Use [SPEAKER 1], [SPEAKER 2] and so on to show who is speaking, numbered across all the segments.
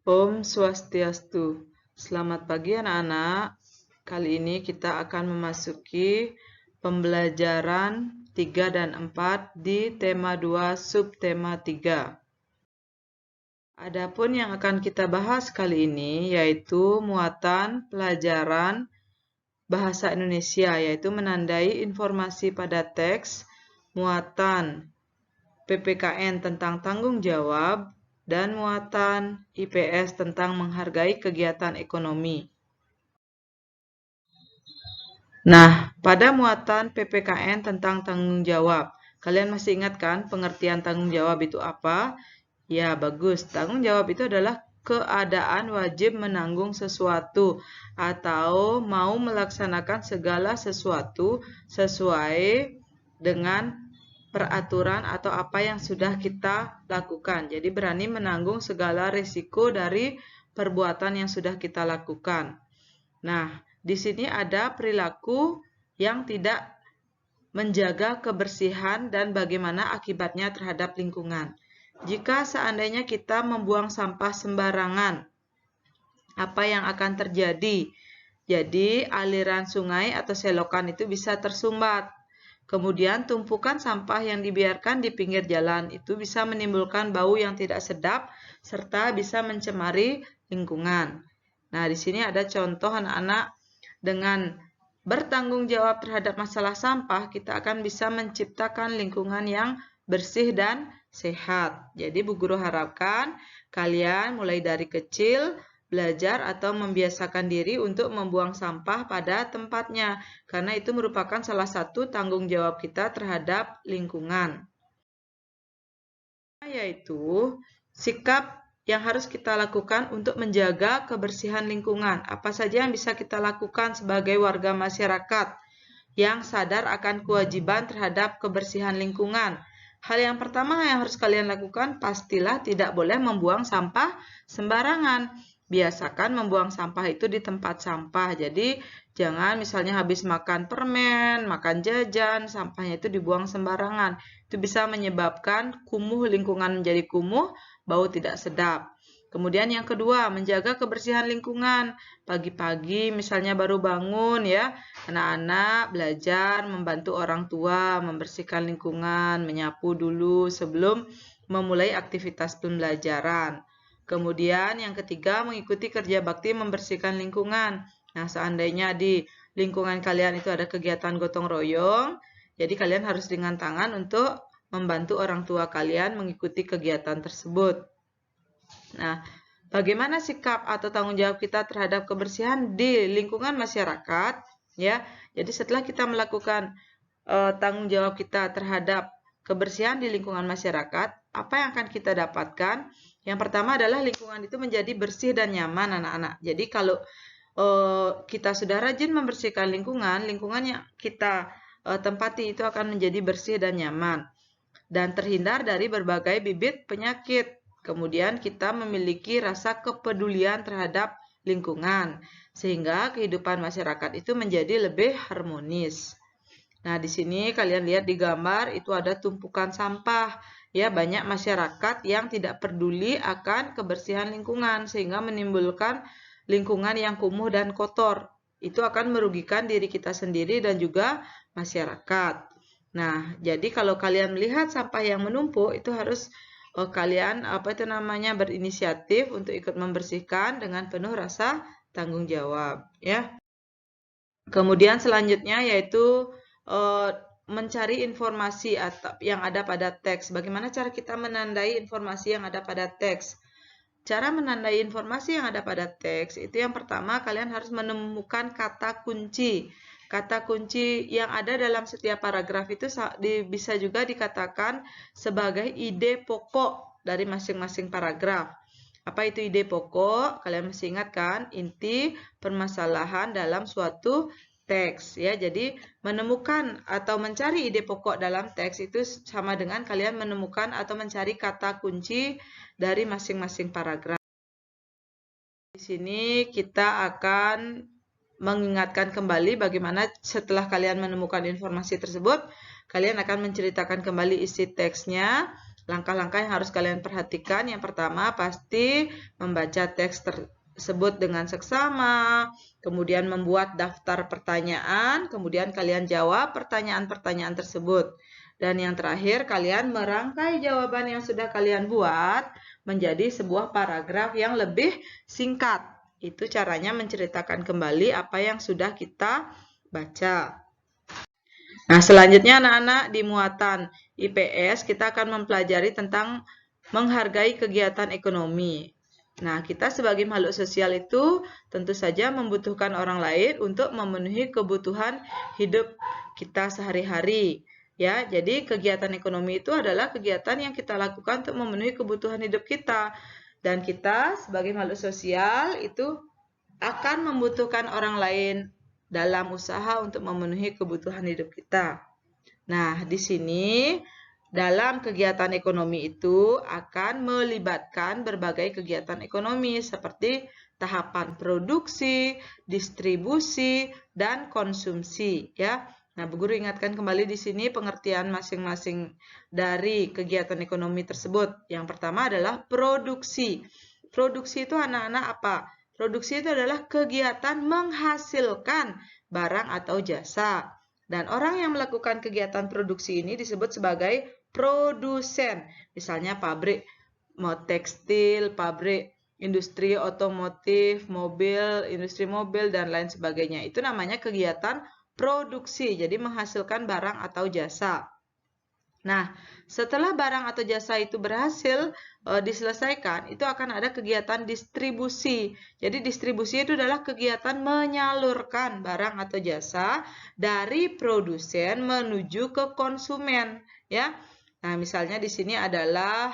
[SPEAKER 1] Om Swastiastu. Selamat pagi anak-anak. Kali ini kita akan memasuki pembelajaran 3 dan 4 di tema 2 subtema 3. Adapun yang akan kita bahas kali ini yaitu muatan pelajaran bahasa Indonesia, yaitu menandai informasi pada teks, muatan PPKN tentang tanggung jawab, dan muatan IPS tentang menghargai kegiatan ekonomi. Nah, pada muatan PPKN tentang tanggung jawab, kalian masih ingat kan pengertian tanggung jawab itu apa? Ya, bagus. Tanggung jawab itu adalah keadaan wajib menanggung sesuatu atau mau melaksanakan segala sesuatu sesuai dengan peraturan atau apa yang sudah kita lakukan. Jadi berani menanggung segala risiko dari perbuatan yang sudah kita lakukan. Nah, di sini ada perilaku yang tidak menjaga kebersihan dan bagaimana akibatnya terhadap lingkungan. Jika seandainya kita membuang sampah sembarangan, apa yang akan terjadi? Jadi, aliran sungai atau selokan itu bisa tersumbat. Kemudian tumpukan sampah yang dibiarkan di pinggir jalan itu bisa menimbulkan bau yang tidak sedap serta bisa mencemari lingkungan. Nah, di sini ada contoh anak-anak dengan bertanggung jawab terhadap masalah sampah, kita akan bisa menciptakan lingkungan yang bersih dan sehat. Jadi Bu Guru harapkan kalian mulai dari kecil belajar atau membiasakan diri untuk membuang sampah pada tempatnya, karena itu merupakan salah satu tanggung jawab kita terhadap lingkungan. Yaitu sikap yang harus kita lakukan untuk menjaga kebersihan lingkungan. Apa saja yang bisa kita lakukan sebagai warga masyarakat yang sadar akan kewajiban terhadap kebersihan lingkungan? Hal yang pertama yang harus kalian lakukan, pastilah tidak boleh membuang sampah sembarangan. Biasakan membuang sampah itu di tempat sampah. Jadi jangan misalnya habis makan permen, makan jajan, sampahnya itu dibuang sembarangan. Itu bisa menyebabkan kumuh lingkungan menjadi kumuh, bau tidak sedap. Kemudian yang kedua, menjaga kebersihan lingkungan. Pagi-pagi misalnya baru bangun ya, anak-anak belajar membantu orang tua membersihkan lingkungan, menyapu dulu sebelum memulai aktivitas pembelajaran. Kemudian yang ketiga, mengikuti kerja bakti membersihkan lingkungan. Nah, seandainya di lingkungan kalian itu ada kegiatan gotong royong, jadi kalian harus ringan tangan untuk membantu orang tua kalian mengikuti kegiatan tersebut. Nah, bagaimana sikap atau tanggung jawab kita terhadap kebersihan di lingkungan masyarakat? Ya, jadi setelah kita melakukan tanggung jawab kita terhadap kebersihan di lingkungan masyarakat, apa yang akan kita dapatkan? Yang pertama adalah lingkungan itu menjadi bersih dan nyaman, anak-anak. Jadi kalau kita sudah rajin membersihkan lingkungan, lingkungan yang kita tempati itu akan menjadi bersih dan nyaman dan terhindar dari berbagai bibit penyakit. Kemudian kita memiliki rasa kepedulian terhadap lingkungan, sehingga kehidupan masyarakat itu menjadi lebih harmonis. Nah, di sini kalian lihat di gambar itu ada tumpukan sampah. Ya, banyak masyarakat yang tidak peduli akan kebersihan lingkungan sehingga menimbulkan lingkungan yang kumuh dan kotor. Itu akan merugikan diri kita sendiri dan juga masyarakat. Nah, jadi kalau kalian melihat sampah yang menumpuk itu harus kalian berinisiatif untuk ikut membersihkan dengan penuh rasa tanggung jawab, ya. Kemudian selanjutnya yaitu mencari informasi yang ada pada teks. Bagaimana cara kita menandai informasi yang ada pada teks? Cara menandai informasi yang ada pada teks itu yang pertama kalian harus menemukan kata kunci. Kata kunci yang ada dalam setiap paragraf itu bisa juga dikatakan sebagai ide pokok dari masing-masing paragraf. Apa itu ide pokok? Kalian masih ingat kan? Inti permasalahan dalam suatu teks ya. Jadi menemukan atau mencari ide pokok dalam teks itu sama dengan kalian menemukan atau mencari kata kunci dari masing-masing paragraf. Di sini kita akan mengingatkan kembali bagaimana setelah kalian menemukan informasi tersebut, kalian akan menceritakan kembali isi teksnya, Langkah-langkah yang harus kalian perhatikan, yang pertama pasti membaca teks tersebut dengan seksama, kemudian membuat daftar pertanyaan, kemudian kalian jawab pertanyaan-pertanyaan tersebut. Dan yang terakhir, kalian merangkai jawaban yang sudah kalian buat menjadi sebuah paragraf yang lebih singkat. Itu caranya menceritakan kembali apa yang sudah kita baca. Nah, selanjutnya anak-anak di muatan IPS kita akan mempelajari tentang menghargai kegiatan ekonomi. Nah, kita sebagai makhluk sosial itu tentu saja membutuhkan orang lain untuk memenuhi kebutuhan hidup kita sehari-hari. Ya, jadi kegiatan ekonomi itu adalah kegiatan yang kita lakukan untuk memenuhi kebutuhan hidup kita. Dan kita sebagai makhluk sosial itu akan membutuhkan orang lain dalam usaha untuk memenuhi kebutuhan hidup kita. Nah, di sini dalam kegiatan ekonomi itu akan melibatkan berbagai kegiatan ekonomi seperti tahapan produksi, distribusi, dan konsumsi, ya. Nah, Bu Guru ingatkan kembali di sini pengertian masing-masing dari kegiatan ekonomi tersebut. Yang pertama adalah produksi. Produksi itu anak-anak apa? Produksi itu adalah kegiatan menghasilkan barang atau jasa. Dan orang yang melakukan kegiatan produksi ini disebut sebagai produsen. Misalnya pabrik tekstil, pabrik industri otomotif, mobil, industri mobil, dan lain sebagainya. Itu namanya kegiatan produksi, jadi menghasilkan barang atau jasa. Nah, setelah barang atau jasa itu berhasil diselesaikan, itu akan ada kegiatan distribusi. Jadi distribusi itu adalah kegiatan menyalurkan barang atau jasa dari produsen menuju ke konsumen, ya. Nah, misalnya di sini adalah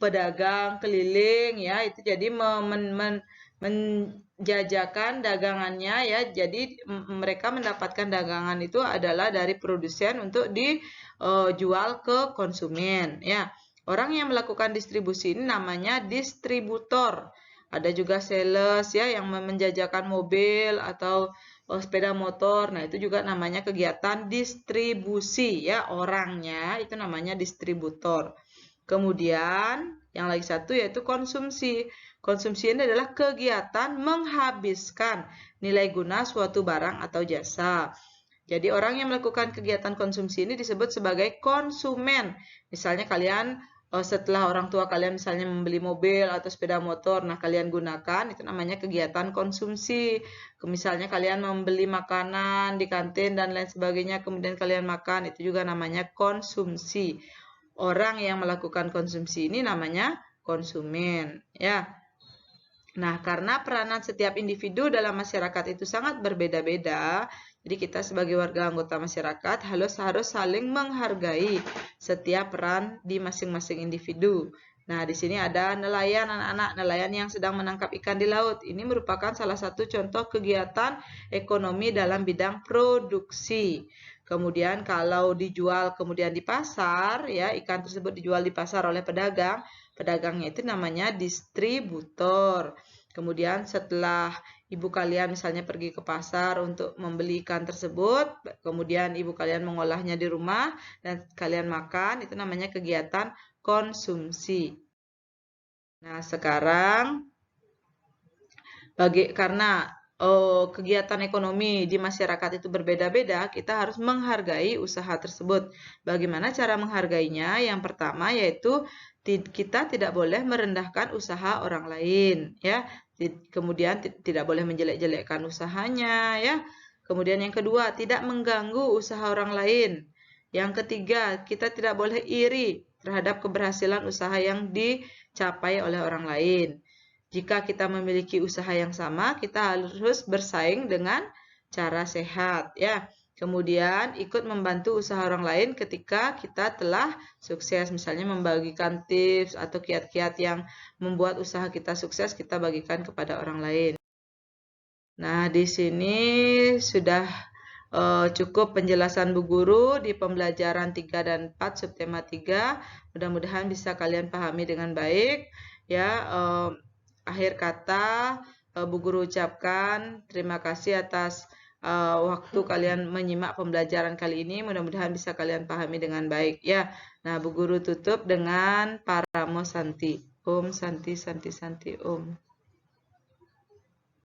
[SPEAKER 1] pedagang keliling, ya, itu jadi menjajakan dagangannya, ya. Jadi mereka mendapatkan dagangan itu adalah dari produsen untuk dijual ke konsumen, ya. Orang yang melakukan distribusi ini namanya distributor. Ada juga sales, ya, yang menjajakan mobil atau sepeda motor. Nah, itu juga namanya kegiatan distribusi, ya. Orangnya itu namanya distributor. Kemudian yang lagi satu yaitu konsumsi. Konsumsi ini adalah kegiatan menghabiskan nilai guna suatu barang atau jasa. Jadi orang yang melakukan kegiatan konsumsi ini disebut sebagai konsumen. Misalnya kalian setelah orang tua kalian misalnya membeli mobil atau sepeda motor, nah kalian gunakan, itu namanya kegiatan konsumsi. Misalnya kalian membeli makanan di kantin dan lain sebagainya, kemudian kalian makan, itu juga namanya konsumsi. Orang yang melakukan konsumsi ini namanya konsumen, ya. Nah, karena peranan setiap individu dalam masyarakat itu sangat berbeda-beda, jadi kita sebagai warga anggota masyarakat harus saling menghargai setiap peran di masing-masing individu. Nah, di sini ada nelayan anak-anak, nelayan yang sedang menangkap ikan di laut. Ini merupakan salah satu contoh kegiatan ekonomi dalam bidang produksi. Kemudian kalau dijual kemudian di pasar, ya, ikan tersebut dijual di pasar oleh pedagang, pedagangnya itu namanya distributor. Kemudian setelah ibu kalian misalnya pergi ke pasar untuk membeli ikan tersebut, kemudian ibu kalian mengolahnya di rumah dan kalian makan, itu namanya kegiatan konsumsi. Nah, sekarang karena kegiatan ekonomi di masyarakat itu berbeda-beda, kita harus menghargai usaha tersebut. Bagaimana cara menghargainya? Yang pertama yaitu kita tidak boleh merendahkan usaha orang lain, ya. Kemudian tidak boleh menjelek-jelekkan usahanya, ya. Kemudian yang kedua, tidak mengganggu usaha orang lain. Yang ketiga, kita tidak boleh iri terhadap keberhasilan usaha yang dicapai oleh orang lain. Jika kita memiliki usaha yang sama, kita harus bersaing dengan cara sehat, ya. Kemudian ikut membantu usaha orang lain ketika kita telah sukses, misalnya membagikan tips atau kiat-kiat yang membuat usaha kita sukses, kita bagikan kepada orang lain. Nah, di sini sudah cukup penjelasan Bu Guru di pembelajaran 3 dan 4 subtema 3. Mudah-mudahan bisa kalian pahami dengan baik, ya. Akhir kata Bu Guru ucapkan terima kasih atas waktu kalian menyimak pembelajaran kali ini. Mudah-mudahan bisa kalian pahami dengan baik, ya. Nah, Bu Guru tutup dengan Paramo Santi. Om Santi Santi Santi Om.